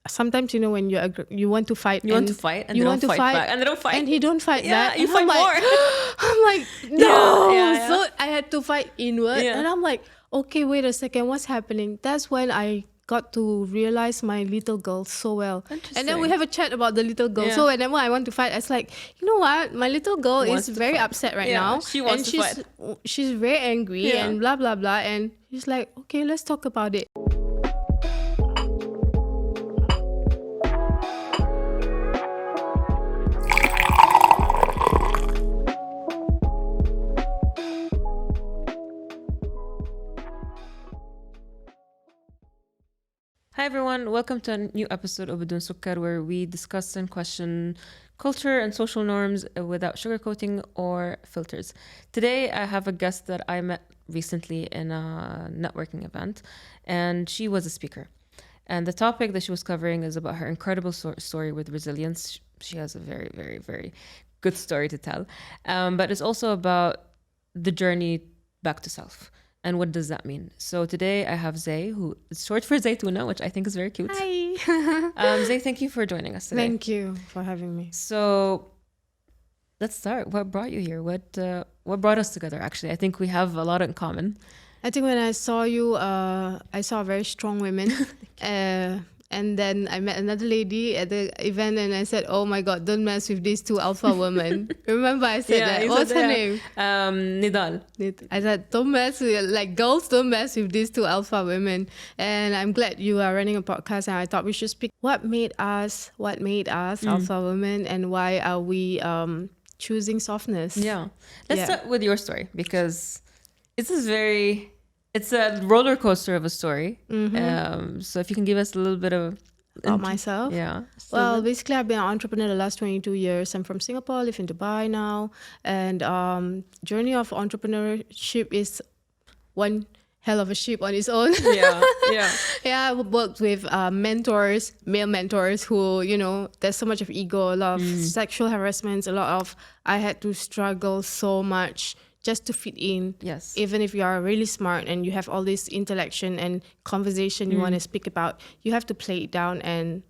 sometimes, you know, when you want to fight. You want to fight and they don't fight back. And they don't fight. And he don't fight back. You fight more. I'm like, no. Yeah. So I had to fight inward. Yeah. And I'm like, okay, wait a second. What's happening? That's when I got to realize my little girl so well. And then we have a chat about the little girl. So whenever I want to fight, it's like, you know what? My little girl is very upset right now. She wants to fight. She's very angry and blah, blah, blah. And she's like, okay, let's talk about it. Hi everyone, welcome to a new episode of Bidun Sukkar, where we discuss and question culture and social norms without sugarcoating or filters. Today I have a guest that I met recently in a networking event, and she was a speaker. And the topic that she was covering is about her incredible story with resilience. She has a very, very, very good story to tell. But it's also about the journey back to self. And what does that mean? So today I have Zay, who is short for Zeytuna, which I think is very cute. Hi. Zay, thank you for joining us today. Thank you for having me. So let's start. What brought you here? What brought us together, actually? I think we have a lot in common. I think when I saw you, I saw very strong women. And then I met another lady at the event and I said, oh my God, don't mess with these two alpha women. Remember I said that? What's her name? Nidal. I said, don't mess with, like, girls don't mess with these two alpha women. And I'm glad you are running a podcast, and I thought we should speak what made us alpha women, and why are we choosing softness. Let's start with your story, because it's a roller coaster of a story. So if you can give us a little bit of about myself. Well, basically I've been an entrepreneur the last 22 years. I'm from Singapore, live in Dubai now. And journey of entrepreneurship is one hell of a ship on its own. I worked with mentors, male mentors who, you know, there's so much of ego, a lot of sexual harassment, I had to struggle so much just to fit in. Even if you are really smart and you have all this intellection and conversation you want to speak about, you have to play it down and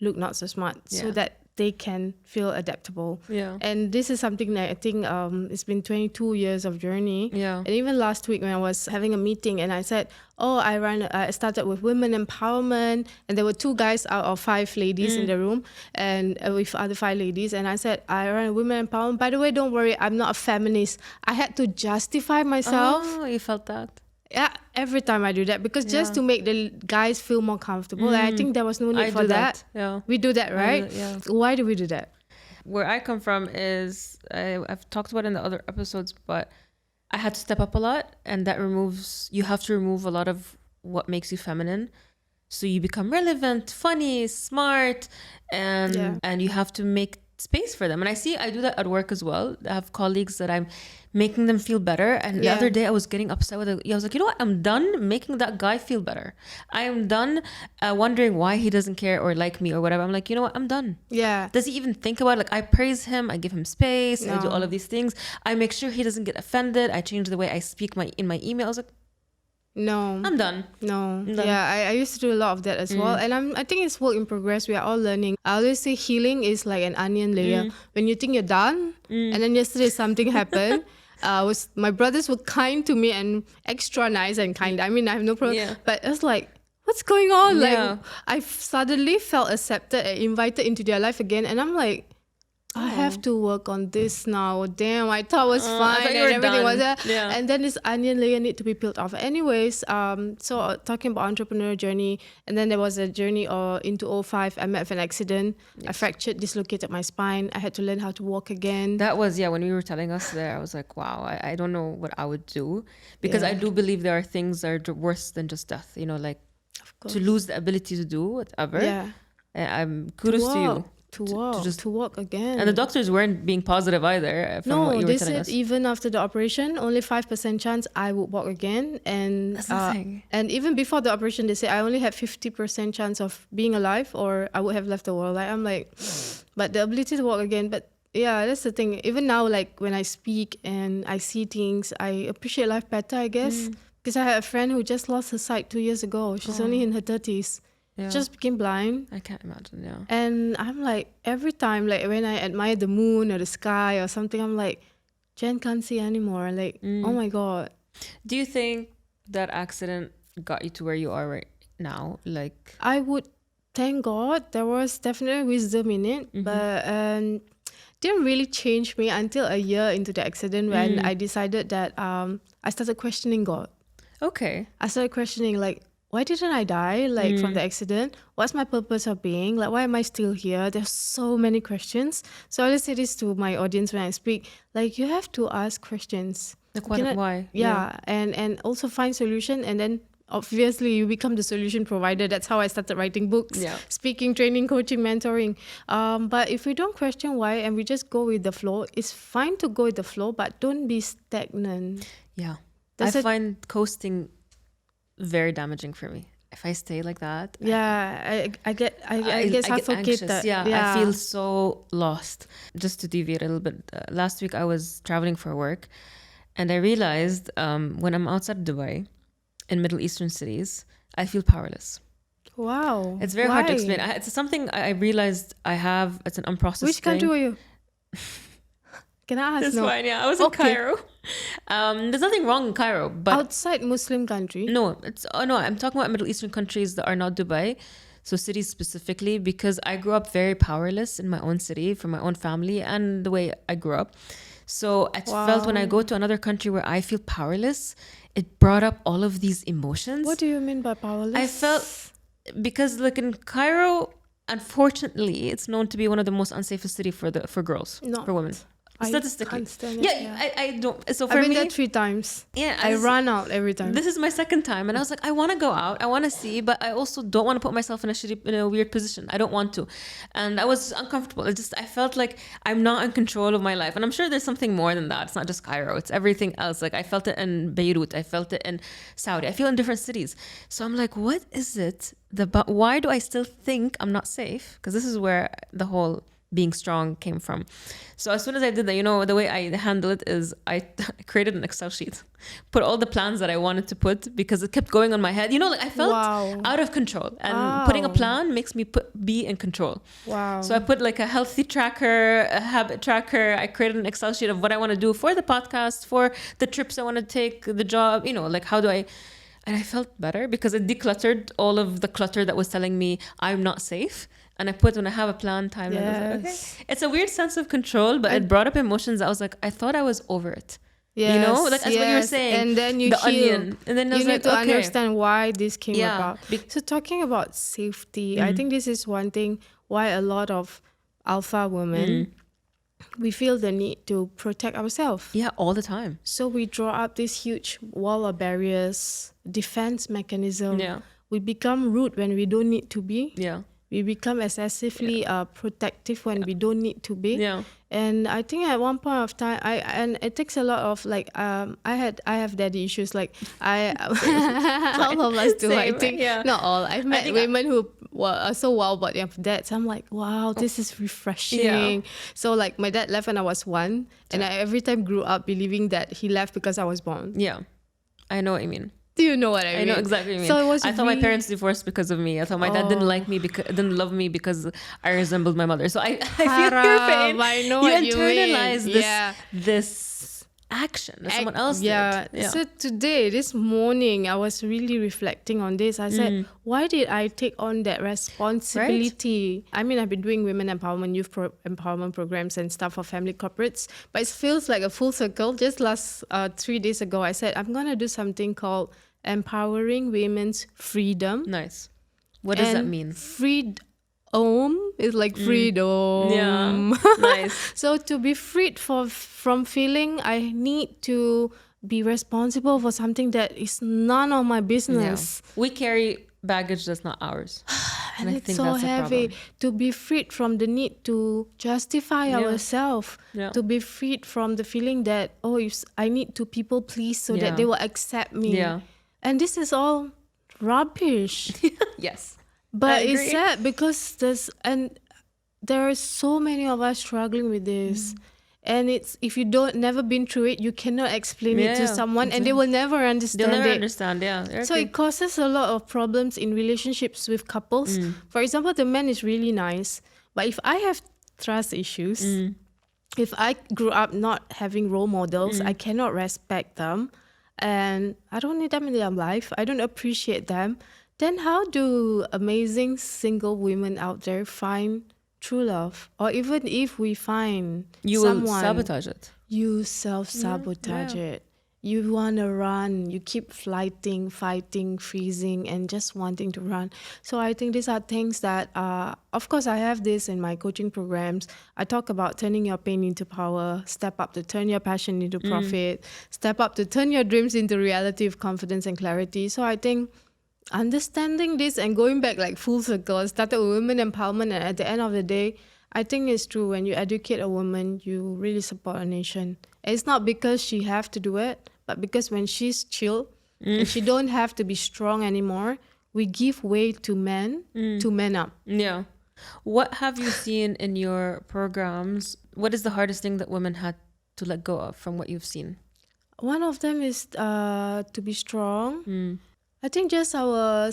look not so smart so that they can feel adaptable. And this is something that I think it's been 22 years of journey. And even last week when I was having a meeting and I said, I started with women empowerment, and there were 2 guys out of 5 ladies in the room, and with other 5 ladies, and I said, I run a women empowerment. By the way, don't worry, I'm not a feminist. I had to justify myself. Oh, you felt that? Yeah, every time I do that, because just to make the guys feel more comfortable. I think there was no need for that. We do that, right? Why do we do that? Where I come from is, I've talked about it in the other episodes, but I had to step up a lot, and you have to remove a lot of what makes you feminine. So you become relevant, funny, smart, and you have to make space for them. And I do that at work as well. I have colleagues that I'm making them feel better, and the other day I was getting upset with I was like, you know what, I'm done making that guy feel better. I am done wondering why he doesn't care or like me or whatever. I'm like, you know what, I'm done. Does he even think about it? Like, I praise him, I give him space, I do all of these things, I make sure he doesn't get offended, I change the way I speak in my email. I was like, no, I'm done. I used to do a lot of that as well, and I think it's work in progress. We are all learning. I always say healing is like an onion layer. When you think you're done, and then yesterday something happened. My brothers were kind to me and extra nice and kind. I mean, I have no problem, but it was like, what's going on? Like, I suddenly felt accepted and invited into their life again, and I'm like, I have to work on this now. Damn, I thought it was fine and everything was there. And then this onion layer need to be peeled off. Anyways, so talking about entrepreneur journey, and then there was a journey into 2005. I met with an accident. I dislocated my spine. I had to learn how to walk again. That was, when you were telling us there, I was like, wow, I don't know what I would do. Because I do believe there are things that are worse than just death. You know, like to lose the ability to do whatever. Kudos to you. To walk again. And the doctors weren't being positive either. From what you were telling us. Even after the operation, only 5% chance I would walk again. And that's nothing. And even before the operation, they say I only have 50% chance of being alive, or I would have left the world. Like, I'm like, but the ability to walk again. But yeah, that's the thing. Even now, like when I speak and I see things, I appreciate life better, I guess. Because I had a friend who just lost her sight 2 years ago. She's only in her 30s. Just became blind. I can't imagine. Yeah. And I'm like, every time, like when I admire the moon or the sky or something, I'm like, Jen can't see anymore. Like, oh my God. Do you think that accident got you to where you are right now? Like, I would thank God there was definitely wisdom in it, but didn't really change me until a year into the accident when I decided that I started questioning God. Okay. I started questioning, like, why didn't I die, like, from the accident? What's my purpose of being? Like, why am I still here? There's so many questions. So I always say this to my audience when I speak, like, you have to ask questions. Like, why? Yeah. And also find solution, and then obviously you become the solution provider. That's how I started writing books, speaking, training, coaching, mentoring. But if we don't question why and we just go with the flow, it's fine to go with the flow, but don't be stagnant. Yeah. I find coasting very damaging for me. If I stay like that, I get suffocated. Anxious. Yeah, I feel so lost. Just to deviate a little bit, last week I was traveling for work, and I realized when I'm outside Dubai, in Middle Eastern cities, I feel powerless. Wow. It's very hard to explain. It's something I realized I have. It's an unprocessed Which country were you? Can I ask? That's fine, yeah. I was in Cairo. There's nothing wrong in Cairo, but outside Muslim country? No, I'm talking about Middle Eastern countries that are not Dubai. So cities specifically, because I grew up very powerless in my own city, from my own family and the way I grew up. So I felt when I go to another country where I feel powerless, it brought up all of these emotions. What do you mean by powerless? I felt, because like in Cairo, unfortunately, it's known to be one of the most unsafest cities for girls, for women. Statistically. I don't. So for me, I've been there 3 times. Yeah, I run out every time. This is my 2nd time, and I was like, I want to go out, I want to see, but I also don't want to put myself in a weird position. I don't want to, and I was uncomfortable. I felt like I'm not in control of my life, and I'm sure there's something more than that. It's not just Cairo; it's everything else. Like I felt it in Beirut, I felt it in Saudi, I feel in different cities. So I'm like, what is it? Why do I still think I'm not safe? Because this is where the whole being strong came from. So as soon as I did that, the way I handle it is I created an Excel sheet, put all the plans that I wanted to put, because it kept going on my head. I felt out of control, and putting a plan makes me be in control. Wow. So I put like a healthy tracker, a habit tracker. I created an Excel sheet of what I want to do for the podcast, for the trips I want to take, the job, like how do I... And I felt better because it decluttered all of the clutter that was telling me I'm not safe. And I put, when I have a plan, time. Yes. And I was like, okay. It's a weird sense of control, but it brought up emotions. I was like, I thought I was over it. Yes, that's what you were saying. And then you the heal. Onion. And then I was you need like, to okay. understand why this came about. So talking about safety, I think this is one thing why a lot of alpha women, we feel the need to protect ourselves. Yeah, all the time. So we draw up this huge wall of barriers, defense mechanism. Yeah. We become rude when we don't need to be. Yeah. We become excessively protective when we don't need to be. Yeah. And I think at one point of time, and it takes a lot of like, I have daddy issues. Like all of us do. I think not all. I've met women who are so wild about their dads. I'm like, wow, this is refreshing. Yeah. So like my dad left when I was 1, and I every time grew up believing that he left because I was born. Yeah, I know what you mean. Do you know what I mean? I know exactly what you mean. So I thought my parents divorced because of me. I thought my dad didn't love me because I resembled my mother. So I feel your pain. I know what you mean. Internalize this action that someone else did. So today, this morning, I was really reflecting on this. I said, why did I take on that responsibility? Right? I mean, I've been doing women empowerment, youth empowerment programs and stuff for family corporates, but it feels like a full circle. Just last 3 days ago, I said, I'm going to do something called Empowering Women's Freedom. Nice. What does that mean? Freedom is like freedom. Yeah. Nice. So to be freed from feeling I need to be responsible for something that is none of my business. Yeah. We carry baggage that's not ours. And it's I think so that's heavy. To be freed from the need to justify ourselves. Yeah. To be freed from the feeling that, I need to people please so that they will accept me. Yeah. And this is all rubbish. Yes. But it's sad because there are so many of us struggling with this. And it's, if you don't never been through it, you cannot explain it to someone, and they will never understand They'll never it. understand, yeah. So it causes a lot of problems in relationships with couples. For example, the man is really nice, but if I have trust issues, if I grew up not having role models, I cannot respect them, and I don't need them in their life, I don't appreciate them, then how do amazing single women out there find true love? Or even if we find someone, will sabotage it. You self-sabotage it. You want to run. You keep fighting, freezing, and just wanting to run. So I think these are things that, of course, I have this in my coaching programs. I talk about turning your pain into power, step up to turn your passion into profit, step up to turn your dreams into reality with confidence and clarity. So I think understanding this and going back like full circle, I started with women empowerment, and at the end of the day, I think it's true. When you educate a woman, you really support a nation. It's not because she have to do it, but because when she's chill and she don't have to be strong anymore, we give way to men to man up. Yeah. What have you seen in your programs? What is the hardest thing that women had to let go of from what you've seen? One of them is to be strong. I think just our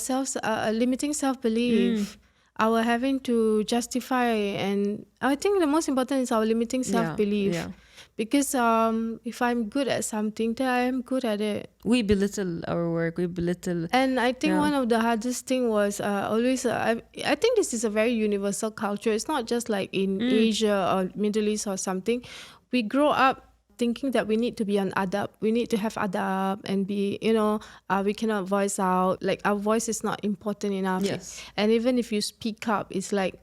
limiting self-belief, our having to justify, and I think the most important is our limiting self-belief. Yeah. Because if I'm good at something, then I am good at it. We belittle our work. We belittle. And I think one of the hardest thing was always, I think this is a very universal culture. It's not just like in Asia or Middle East or something. We grow up thinking that we need to be on adab, we need to have adab and be, we cannot voice out, like our voice is not important enough. Yes. And even if you speak up, it's like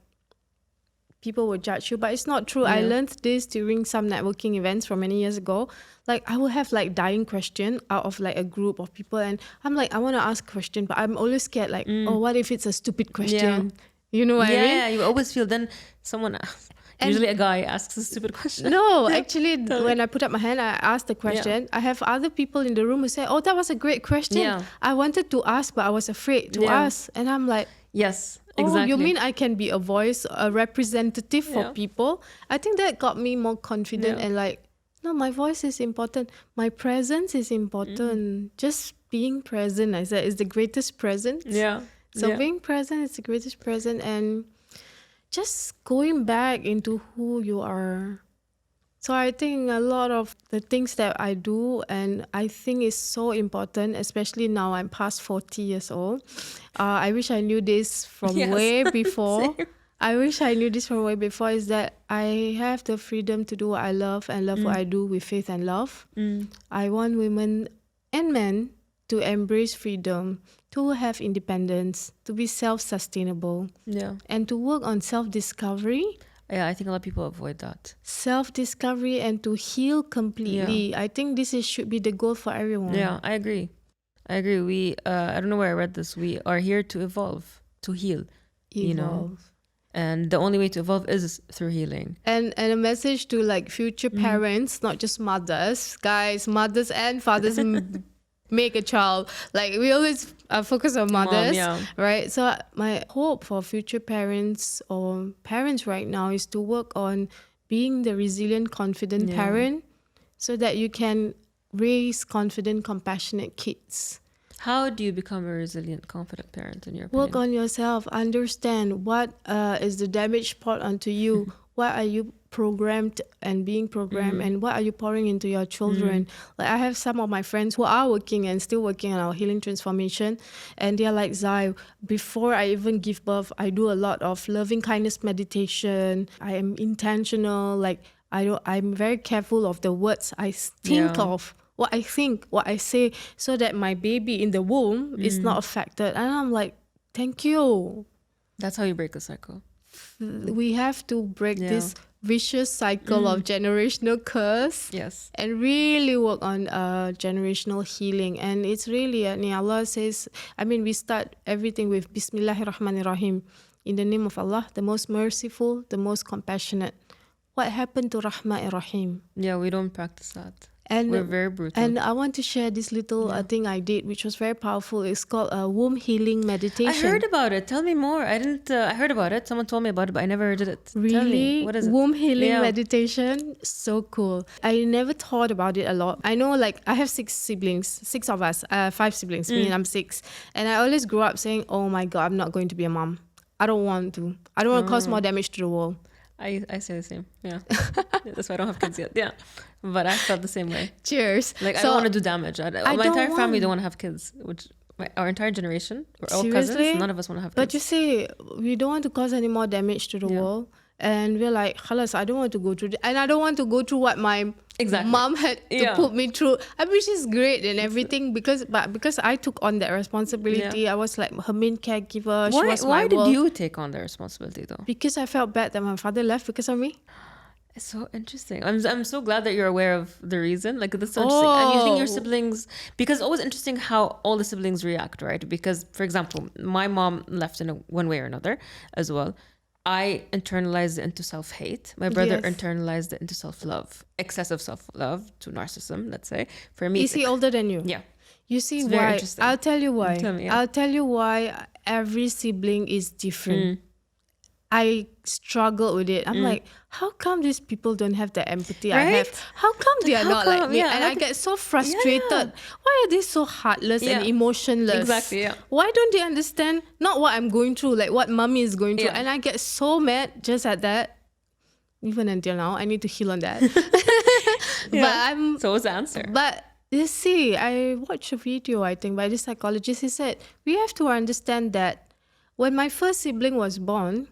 people will judge you, but it's not true. I learned this during some networking events from many years ago. Like I will have like dying question out of like a group of people, and I'm like, I want to ask a question, but I'm always scared like, oh, what if it's a stupid question? You know what I mean? Yeah, you always feel then someone asks. Usually a guy asks a stupid question. No, actually, when I put up my hand, I asked the question. I have other people in the room who say, oh, that was a great question. Yeah. I wanted to ask, but I was afraid to ask. And I'm like, yes, exactly. Oh, you mean I can be a voice, a representative for people? I think that got me more confident and like, no, my voice is important. My presence is important. Just being present, I said, is the greatest present. Yeah. So being present is the greatest present, and just going back into who you are. So I think a lot of the things that I do, and I think is so important, especially now I'm past 40 years old. I wish I knew this from way before. I wish I knew this from way before, is that I have the freedom to do what I love and love what I do with faith and love. I want women and men to embrace freedom, to have independence, to be self-sustainable, and to work on self-discovery. Yeah, I think a lot of people avoid that. Self-discovery and to heal completely. I think this should be the goal for everyone. Yeah, I agree. We, I don't know where I read this. We are here to evolve, to heal. You know? And the only way to evolve is through healing. And a message to like future parents, not just mothers, guys, mothers and fathers. Make a child. Like we always focus on mothers, right? So my hope for future parents or parents right now is to work on being the resilient, confident parent, so that you can raise confident, compassionate kids. How do you become a resilient, confident parent in your opinion? Work on yourself. Understand what is the damage poured onto you. What are you programmed and being programmed, and what are you pouring into your children? Like I have some of my friends who are working and still working on our healing transformation, and they're like, Zai, before I even give birth, I do a lot of loving kindness meditation. I am intentional. Like I'm very careful of the words I think of, what I think, what I say, so that my baby in the womb is not affected. And I'm like, thank you. That's how you break the cycle. We have to break this vicious cycle of generational curse, and really work on generational healing. And it's really, Allah says, we start everything with Bismillahirrahmanirrahim, in the name of Allah, the most merciful, the most compassionate. What happened to Rahman Rahim? Yeah, we don't practice that. And we're very brutal. And I want to share this little thing I did, which was very powerful. It's called a womb healing meditation. I heard about it. Tell me more. I didn't. I heard about it. Someone told me about it, but I never heard it. Really? Tell me, what is it? Womb healing meditation. So cool. I never thought about it a lot. I know, like, I have 6 siblings. 6 of us. 5 siblings. Me and I'm 6. And I always grew up saying, "Oh my God, I'm not going to be a mom. I don't want to. I don't want to cause more damage to the world." I say the same. Yeah. That's why I don't have kids yet. Yeah. But I felt the same way. Cheers. Like, I don't want to do damage. My entire family don't want to have kids, which our entire generation, we're all cousins, none of us want to have kids. But you see, we don't want to cause any more damage to the world. And we're like, "Khalas, I don't want to go through and I don't want to go through what my mom had to put me through." I mean, she's great and everything because I took on that responsibility. I was like her main caregiver. Why did you take on the responsibility though? Because I felt bad that my father left because of me. It's so interesting. I'm so glad that you're aware of the reason. Like, that's so interesting. And you think your siblings, because it's always interesting how all the siblings react, right? Because, for example, my mom left in one way or another as well. I internalized it into self-hate. My brother internalized it into self-love, excessive self-love to narcissism, let's say. For me, is he older than you? Yeah. You see why? I'll tell you why. Tell me, I'll tell you why every sibling is different. I struggled with it. I'm like, how come these people don't have the empathy I have? How come they are not like me? And I get so frustrated. Why are they so heartless and emotionless? Exactly, yeah. Why don't they understand not what I'm going through, like what mommy is going through? And I get so mad just at that. Even until now, I need to heal on that. But so what's the answer? But you see, I watched a video, I think, by this psychologist. He said, we have to understand that when my first sibling was born,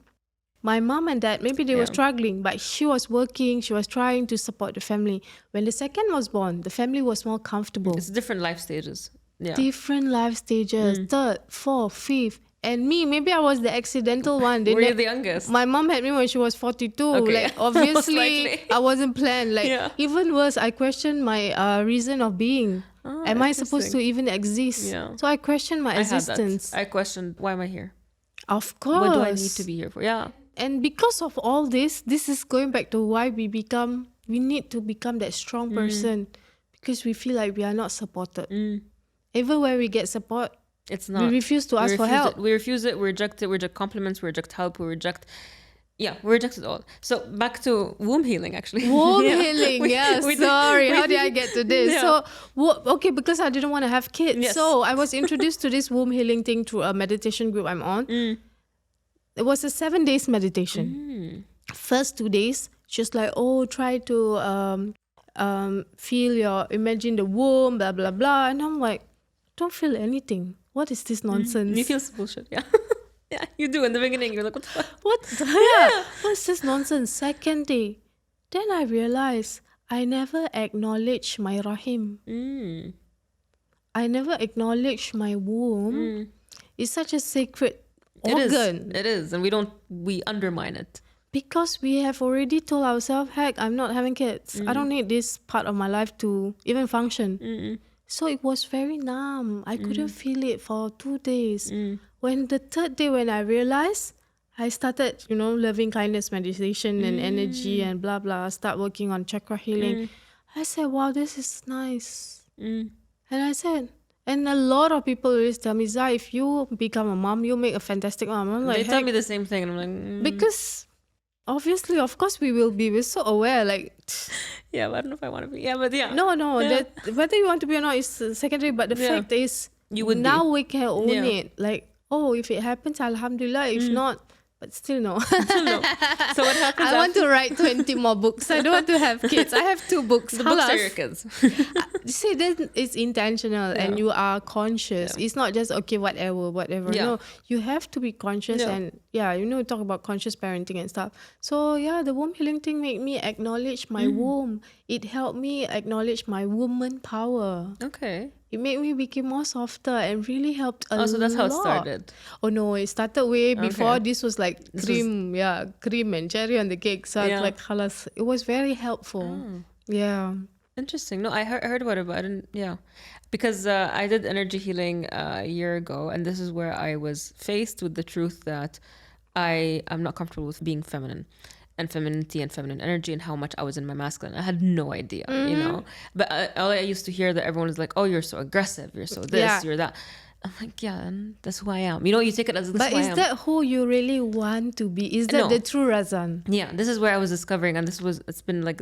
my mom and dad, maybe they were struggling, but she was working, she was trying to support the family. When the second was born, the family was more comfortable. It's different life stages. Yeah. Different life stages. Third, fourth, fifth. And me, maybe I was the accidental one. Were you the youngest? My mom had me when she was 42. Okay. Like, obviously, I wasn't planned. Like, even worse, I questioned my reason of being. Am I supposed to even exist? Yeah. So I questioned my existence. I questioned, why am I here? Of course. What do I need to be here for? Yeah. And because of all this is going back to why we need to become that strong person, because we feel like we are not supported. Even when we get support, it's not. We refuse to ask for help. We refuse it. We reject it. We reject compliments. We reject help. We reject it all. So back to womb healing, actually. Womb healing, sorry. How did I get to this? Yeah. So, because I didn't want to have kids. Yes. So I was introduced to this womb healing thing through a meditation group I'm on. It was a 7 days meditation. First 2 days, just like, try to imagine the womb, blah, blah, blah. And I'm like, don't feel anything. What is this nonsense? You feel bullshit, yeah. Yeah, you do in the beginning. You're like, what the fuck? What's this nonsense? Second day, then I realized I never acknowledged my rahim. I never acknowledged my womb. It's such a sacred organ. It is. And we undermine it. Because we have already told ourselves, heck, I'm not having kids. I don't need this part of my life to even function. So it was very numb. I couldn't feel it for 2 days. When the third day, when I realized, I started, loving kindness meditation and energy and blah, blah. I start working on chakra healing. I said, wow, this is nice. And I said, and a lot of people always tell me, Zai, if you become a mom, you make a fantastic mom. I'm like, they tell me the same thing. And I'm like, because obviously, of course we will be. We're so aware, like... Yeah, but I don't know if I want to be. Yeah, but yeah. No. That, whether you want to be or not is secondary. But the fact is, we can own it. Like, if it happens, alhamdulillah. If not, but still no. So what happens? I want to write 20 more books. I don't want to have kids. I have 2 books. The books are your kids. See, then it's intentional and you are conscious. It's not just, whatever. No, you have to be conscious and talk about conscious parenting and stuff. So the womb healing thing made me acknowledge my womb. It helped me acknowledge my woman power. Okay. It made me become more softer and really helped a lot. So that's how it started? Oh no, it started way before. This was like cream and cherry on the cake. So it's like, khalas. It was very helpful. Yeah. Interesting. No, I heard about it, but I didn't, because I did energy healing a year ago, and this is where I was faced with the truth that I am not comfortable with being feminine. and femininity and feminine energy and how much I was in my masculine. I had no idea, you know. But all I used to hear that everyone was like, "Oh, you're so aggressive. You're so this. You're that." I'm like, yeah, and that's who I am. You know, you take it as this. But who is I am. that who you really want to be? Is that the true Razan? Yeah, this is where I was discovering, and it's been like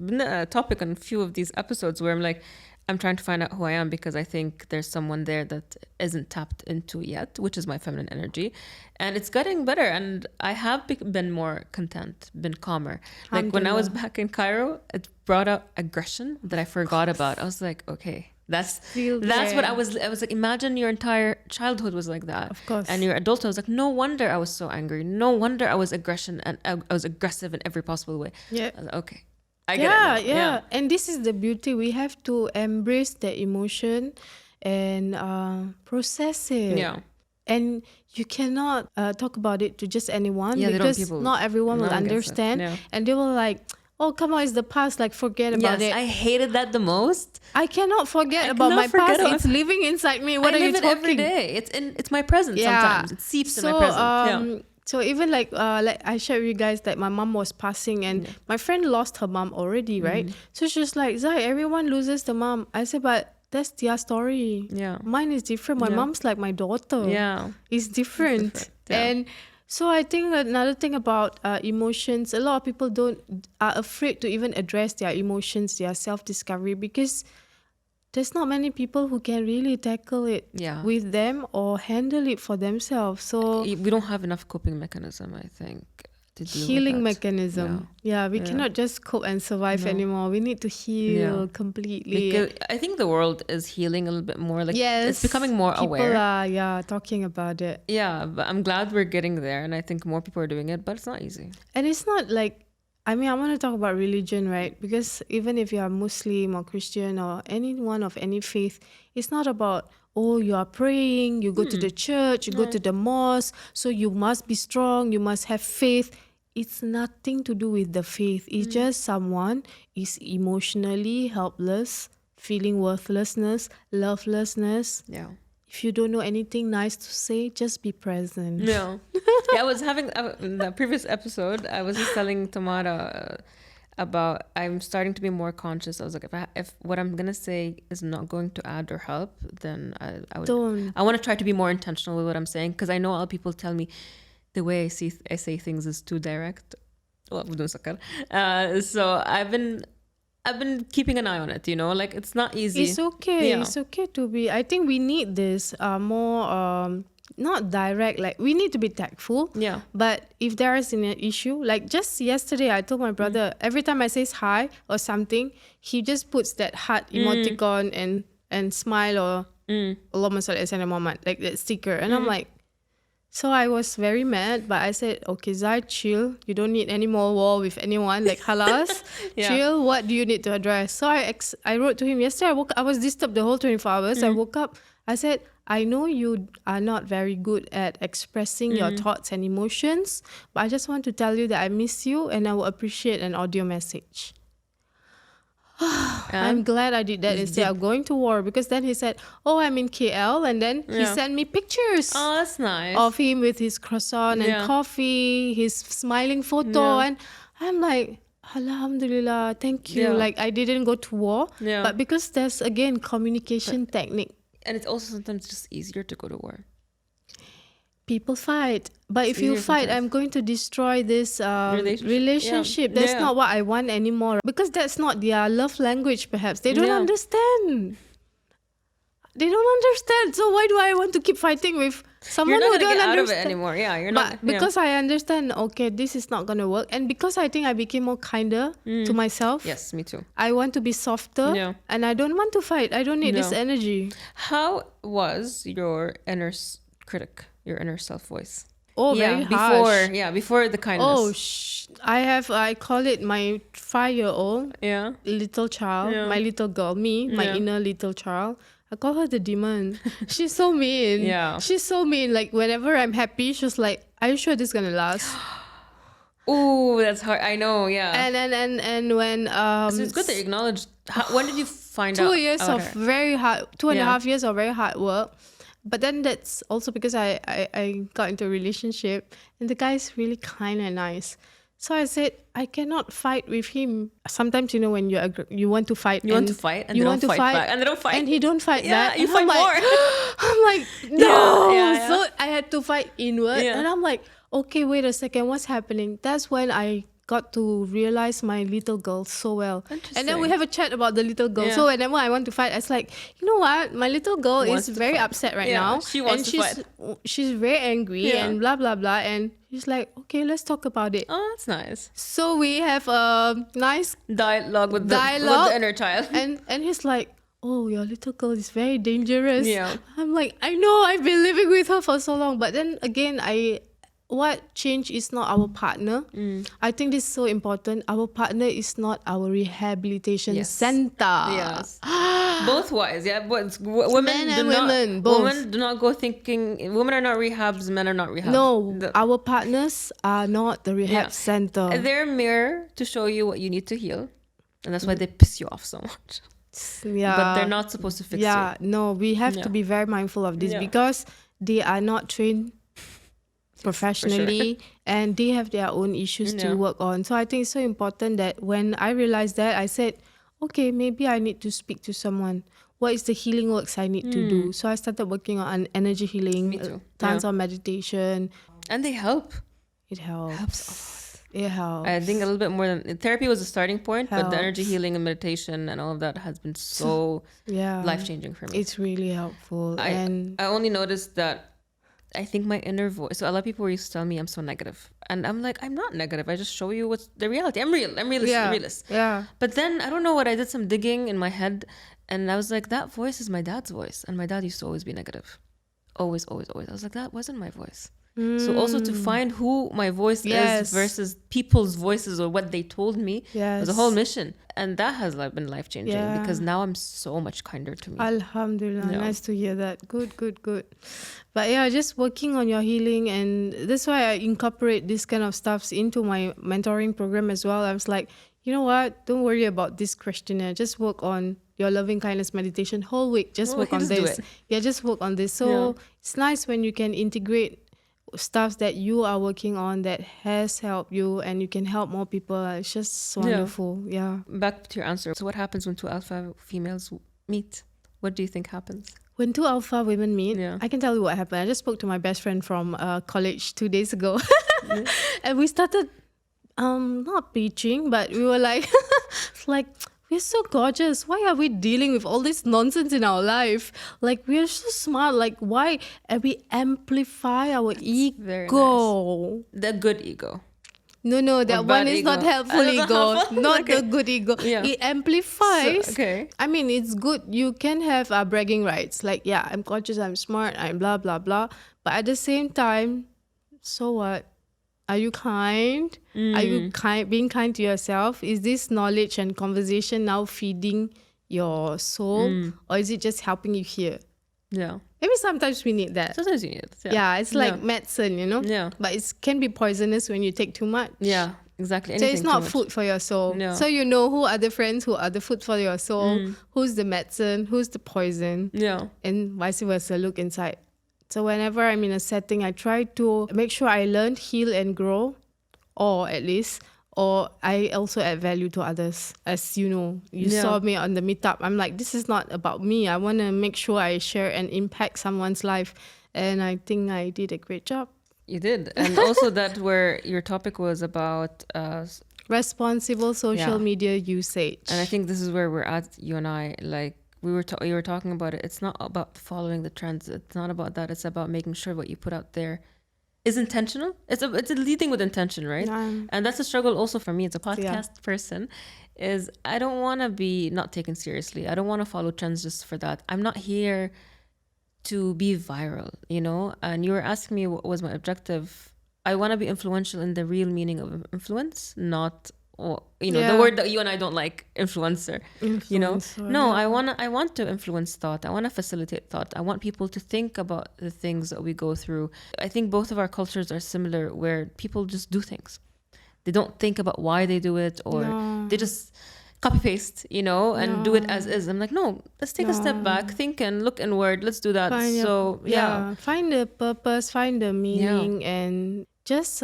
been a topic on a few of these episodes where I'm like, I'm trying to find out who I am, because I think there's someone there that isn't tapped into yet, which is my feminine energy. And it's getting better. And I have been more content, been calmer. Like when I was back in Cairo, it brought out aggression that I forgot about. I was like, okay, that's what I was like, imagine your entire childhood was like that. Of course. And your adulthood was like, no wonder I was so angry. No wonder I was I was aggressive in every possible way. Yeah. I was like, okay. Yeah. And this is the beauty. We have to embrace the emotion and process it. Yeah. And you cannot talk about it to just anyone, Yeah, because not everyone will understand. Yeah. And they will like, oh, come on, it's the past. Like, forget about it. I hated that the most. I cannot forget about my past. It's living inside me. What are you talking? I live it every day. It's my present sometimes. It seeps in my present. So even like I shared with you guys that my mom was passing, and my friend lost her mom already, right? So she's like, Zai, everyone loses the mom. I said, but that's their story. Yeah. Mine is different. My mom's like my daughter. Yeah. It's different. Yeah. And so I think another thing about emotions, a lot of people are afraid to even address their emotions, their self-discovery, because there's not many people who can really tackle it with them or handle it for themselves. So we don't have enough coping mechanism, I think, to deal healing with that. mechanism. Yeah, we cannot just cope and survive anymore. We need to heal completely. Because I think the world is healing a little bit more. Like, it's becoming more people aware. People are talking about it. Yeah, but I'm glad we're getting there, and I think more people are doing it, but it's not easy. And it's not like, I mean, I want to talk about religion, right? Because even if you are Muslim or Christian or anyone of any faith, it's not about, oh, you are praying, you go to the church, you go to the mosque, so you must be strong, you must have faith. It's nothing to do with the faith. It's just someone is emotionally helpless, feeling worthlessness, lovelessness. Yeah. If you don't know anything nice to say, just be present. Yeah. I was having, in the previous episode, I was just telling Tamara about, I'm starting to be more conscious. I was like, if what I'm going to say is not going to add or help, then I would. Don't. I want to try to be more intentional with what I'm saying, because I know a lot of people tell me the way I say things is too direct. Well, so I've been keeping an eye on it, you know, like it's not easy. It's okay. It's okay to be, I think we need this more, not direct, like we need to be tactful. Yeah. But if there is an issue, like just yesterday, I told my brother, every time I say hi or something, he just puts that heart emoticon and smile or Allahumma salli ala Sayyidina Muhammad, like that sticker. And I'm like, so I was very mad, but I said, okay, Zai, chill. You don't need any more war with anyone. Like, halas, chill. What do you need to address? So I wrote to him yesterday. I was disturbed the whole 24 hours. I woke up. I said, I know you are not very good at expressing your thoughts and emotions, but I just want to tell you that I miss you and I will appreciate an audio message. I'm glad I did that instead of going to war, because then he said, oh, I'm in KL, and then he sent me pictures that's nice of him with his croissant and coffee, his smiling photo, and I'm like, Alhamdulillah, thank you. Like, I didn't go to war, but because there's again communication technique, and it's also sometimes just easier to go to war. People fight, but if you fight, I'm going to destroy this relationship. That's not what I want anymore, because that's not their love language. Perhaps they don't understand. They don't understand. So why do I want to keep fighting with someone who don't understand? Out of it anymore. Yeah, you're not. But because I understand, okay, this is not gonna work, and because I think I became more kinder to myself. Yes, me too. I want to be softer, and I don't want to fight. I don't need this energy. How was your inner critic? Your inner self voice. Oh, very harsh. Before the kindness. Oh, I call it my 5-year-old little child, my little girl, my inner little child. I call her the demon. She's so mean. She's so mean. Like, whenever I'm happy, she's like, are you sure this is gonna last? Oh, that's hard. I know, And when so it's good that you acknowledged. When did you find out? 2 years of very hard, 2.5 years of very hard work. But then that's also because I got into a relationship, and the guy is really kind and nice. So I said, I cannot fight with him. Sometimes, when you want to fight. And you want to fight and they don't fight back. And they don't fight. And he don't fight back. You fight more. I'm like, no. Yeah. So I had to fight inward. And I'm like, okay, wait a second. What's happening? That's when I got to realize my little girl so well. And then we have a chat about the little girl. So whenever I want to fight, it's like, you know what? My little girl is very upset right now. She wants to fight. She's very angry and blah, blah, blah. And she's like, okay, let's talk about it. Oh, that's nice. So we have a nice dialogue with the inner child. And he's like, oh, your little girl is very dangerous. Yeah. I'm like, I know, I've been living with her for so long. But then again, what changed is not our partner. I think this is so important. Our partner is not our rehabilitation center. Yes. Both wise, yeah. But women do not go thinking. Women are not rehabs. Men are not rehabs. No, our partners are not the rehab center. They're a mirror to show you what you need to heal, and that's why they piss you off so much. Yeah, but they're not supposed to fix you. Yeah, no, we have to be very mindful of this because they are not trained professionally and they have their own issues to work on. So I think it's so important that when I realized that, I said, okay, maybe I need to speak to someone. What is the healing works I need to do? So I started working on energy healing, tons of meditation. And they help. It helps. It helps. I think a little bit more than therapy was a starting point, but the energy healing and meditation and all of that has been so life-changing for me. It's really helpful. I only noticed that I think my inner voice. So a lot of people used to tell me I'm so negative, and I'm like, I'm not negative. I just show you what's the reality. I'm real. I'm realist. Yeah. But then I don't know what I did. Some digging in my head, and I was like, that voice is my dad's voice, and my dad used to always be negative, always. I was like, that wasn't my voice. So also to find who my voice is versus people's voices or what they told me was a whole mission. And that has been life-changing because now I'm so much kinder to me. Alhamdulillah. Nice to hear that. Good. But just working on your healing, and that's why I incorporate this kind of stuff into my mentoring program as well. I was like, you know what? Don't worry about this questionnaire. Just work on your loving kindness meditation whole week. Just work on this. Just work on this. So it's nice when you can integrate stuff that you are working on that has helped you and you can help more people. It's just wonderful. Back to your answer. So what happens when two alpha females meet? What do you think happens? When two alpha women meet, I can tell you what happened. I just spoke to my best friend from college 2 days ago. And we started not preaching, but we were like we're so gorgeous. Why are we dealing with all this nonsense in our life? Like, we're so smart. Like, why? And we amplify our ego. Very nice. The good ego. No, that one is not helpful ego. Not the good ego. Yeah. It amplifies. So, okay. I mean, it's good. You can have bragging rights. Like, I'm gorgeous, I'm smart, I'm blah, blah, blah. But at the same time, so what? Are you kind? Are you being kind to yourself? Is this knowledge and conversation now feeding your soul? Or is it just helping you hear? Yeah. Maybe sometimes we need that. Sometimes you need it. Yeah, it's like medicine, Yeah. But it can be poisonous when you take too much. Yeah, exactly. So it's not food for your soul. No. So you know who are the friends, who are the food for your soul, who's the medicine, who's the poison. Yeah. And vice versa, look inside. So whenever I'm in a setting, I try to make sure I learn, heal and grow, or I also add value to others. As you saw me on the meetup. I'm like, this is not about me. I want to make sure I share and impact someone's life. And I think I did a great job. You did. And also that where your topic was about responsible social media usage. And I think this is where we're at, you and I, like, you were talking about it. It's not about following the trends. It's not about that. It's about making sure what you put out there is intentional. It's a leading with intention, right? And that's a struggle also for me as a podcast person. Is I don't want to be not taken seriously. I don't want to follow trends just for that. I'm not here to be viral, And you were asking me what was my objective. I want to be influential in the real meaning of influence, not. The word that you and I don't like, influencer. No, I want to influence thought. I want to facilitate thought. I want people to think about the things that we go through. I think both of our cultures are similar, where people just do things. They don't think about why they do it, or they just copy paste, and do it as is. I'm like, no, let's take a step back, think and look inward. Let's do that. Find the purpose, find the meaning, and just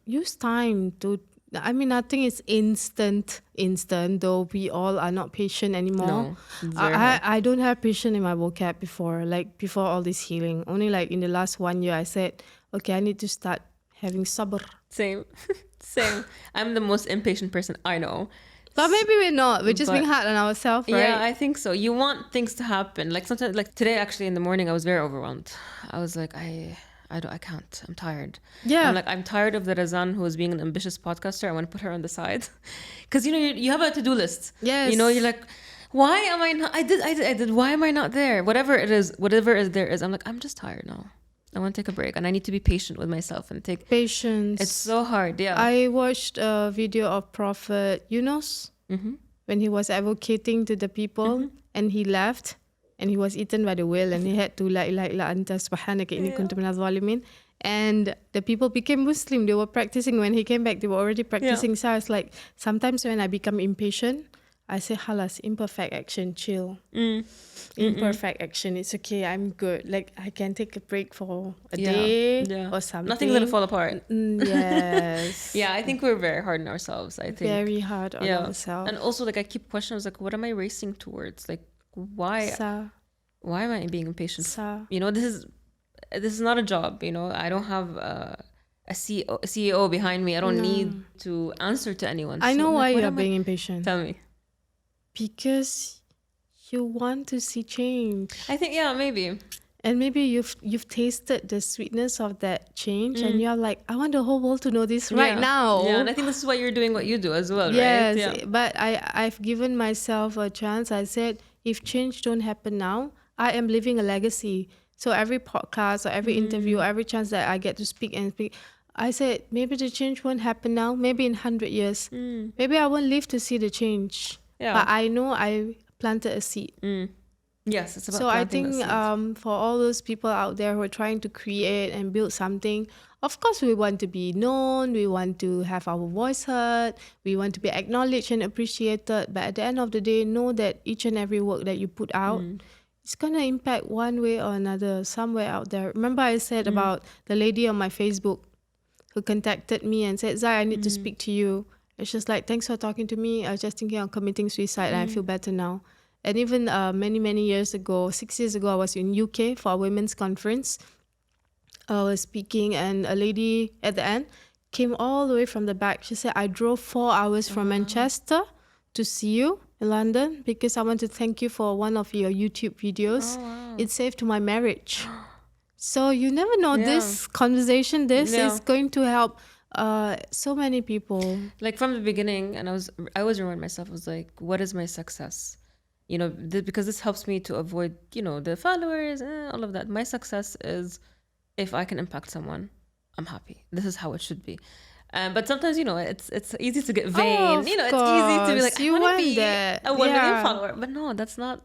use time to I mean, nothing is instant, though we all are not patient anymore. No, it's very hard. I don't have patience in my vocab before, like before all this healing. Only like in the last 1 year, I said, okay, I need to start having sabr. Same. I'm the most impatient person I know. But maybe we're not. We're just being hard on ourselves, right? Yeah, I think so. You want things to happen. Like sometimes, like today, actually in the morning, I was very overwhelmed. I was like, I can't. I'm tired. Yeah. I'm tired of the Razan who is being an ambitious podcaster. I want to put her on the side. Because, you have a to-do list. Yes. You're like, why am I not? I did. Why am I not there? Whatever there is, I'm like, I'm just tired now. I want to take a break. And I need to be patient with myself and take... Patience. It's so hard, yeah. I watched a video of Prophet Yunus when he was advocating to the people and he left. And he was eaten by the whale and he had to la ilaha illa anta subhanaka inni kuntu minaz zalimin. And the people became Muslim. They were practicing. When he came back, they were already practicing. So I was like, sometimes when I become impatient, I say, halas, imperfect action, chill. Imperfect action, it's okay, I'm good. Like, I can take a break for a day or something. Nothing's going to fall apart. Yes. Yeah, I think we're very hard on ourselves, I think. Very hard on ourselves. And also, like, I keep questioning, I was like, what am I racing towards? Like, why am I being impatient? This is not a job, I don't have a CEO behind me. I don't need to answer to anyone. I know why you're being impatient. Tell me. Because you want to see change. I think, maybe. And maybe you've tasted the sweetness of that change and you're like, I want the whole world to know this right now. Yeah, and I think this is why you're doing what you do as well, yes, right? Yeah. But I've given myself a chance. I said, if change don't happen now, I am leaving a legacy. So every podcast or every interview, every chance that I get to speak, I said, maybe the change won't happen now. Maybe in 100 years. Maybe I won't live to see the change. Yeah. But I know I planted a seed. Yes, it's about so I think for all those people out there who are trying to create and build something, of course we want to be known, we want to have our voice heard, we want to be acknowledged and appreciated. But at the end of the day, know that each and every work that you put out, it's going to impact one way or another somewhere out there. Remember I said about the lady on my Facebook who contacted me and said, Zai, I need to speak to you. It's just like, thanks for talking to me. I was just thinking of committing suicide and I feel better now. And even many years ago, 6 years ago, I was in UK for a women's conference. I was speaking and a lady at the end came all the way from the back. She said, I drove 4 hours from Manchester to see you in London because I want to thank you for one of your YouTube videos. Oh, wow. It saved my marriage. So you never know, this conversation, is going to help so many people. Like from the beginning, and I always remind myself, I was like, what is my success? Because this helps me to avoid, the followers, all of that. My success is if I can impact someone, I'm happy. This is how it should be. But sometimes, it's easy to get vain. It's easy to be like, I want to be a 1 million follower. But no, that's not.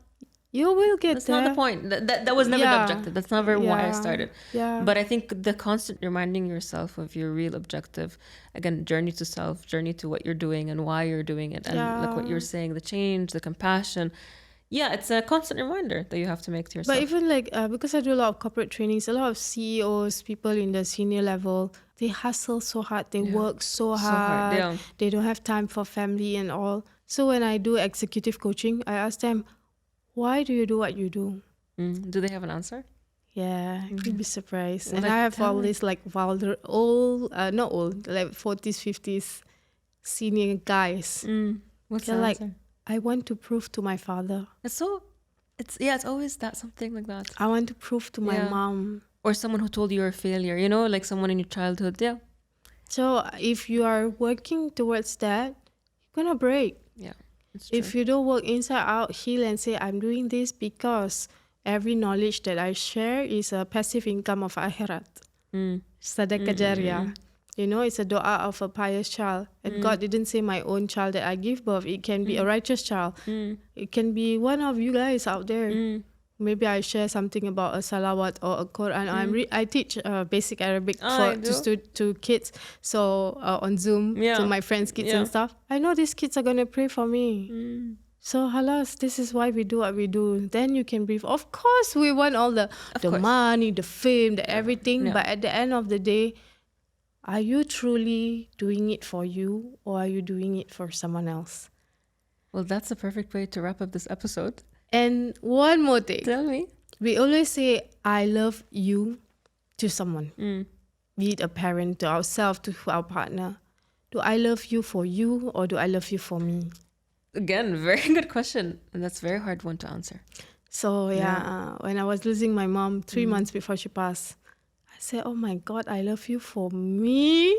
You will get That's not the point. That was never the objective. That's never why I started. Yeah. But I think the constant reminding yourself of your real objective, again, journey to self, journey to what you're doing and why you're doing it. And like what you're saying, the change, the compassion. Yeah, it's a constant reminder that you have to make to yourself. But even because I do a lot of corporate trainings, a lot of CEOs, people in the senior level, they hustle so hard. They work so hard. They don't have time for family and all. So when I do executive coaching, I ask them, why do you do what you do? Do they have an answer? Yeah, you'd be surprised. And I have all these like not old, like 40s, 50s senior guys. What's the answer? I want to prove to my father. It's always that, something like that. I want to prove to my mom. Or someone who told you you're a failure, like someone in your childhood. Yeah. So if you are working towards that, you're going to break. Yeah. If you don't work inside out, heal and say, I'm doing this because every knowledge that I share is a passive income of akhirat. Sadaqah jariyah. It's a dua of a pious child. And God didn't say my own child that I give birth. It can be a righteous child. It can be one of you guys out there. Maybe I share something about a salawat or a Quran. I teach basic Arabic to kids. So on Zoom to my friends' kids and stuff. I know these kids are going to pray for me. So halas, this is why we do what we do. Then you can breathe. Of course, we want all the money, the fame, the everything. But at the end of the day, are you truly doing it for you, or are you doing it for someone else? Well, that's a perfect way to wrap up this episode. And one more thing. Tell me. We always say, I love you to someone, be it a parent, to ourselves, to our partner. Do I love you for you, or do I love you for me? Again, very good question. And that's a very hard one to answer. So when I was losing my mom 3 months before she passed, I said, oh my God, I love you for me.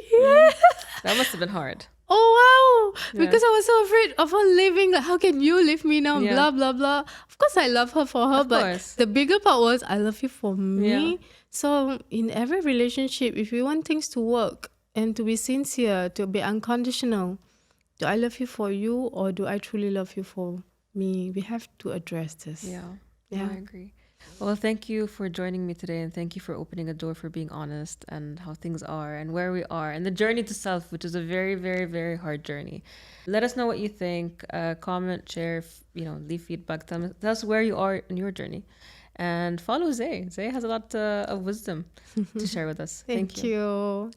That must have been hard. Oh, wow. Yeah. Because I was so afraid of her leaving. Like, how can you leave me now? Yeah. Blah, blah, blah. Of course, I love her for her. But the bigger part was, I love you for me. Yeah. So in every relationship, if we want things to work and to be sincere, to be unconditional, do I love you for you, or do I truly love you for me? We have to address this. Yeah, I agree. Well, thank you for joining me today, and thank you for opening a door for being honest and how things are and where we are and the journey to self, which is a very, very, very hard journey. Let us know what you think. Comment, share, leave feedback. Tell us where you are in your journey, and follow Zay. Zay has a lot of wisdom to share with us. Thank you.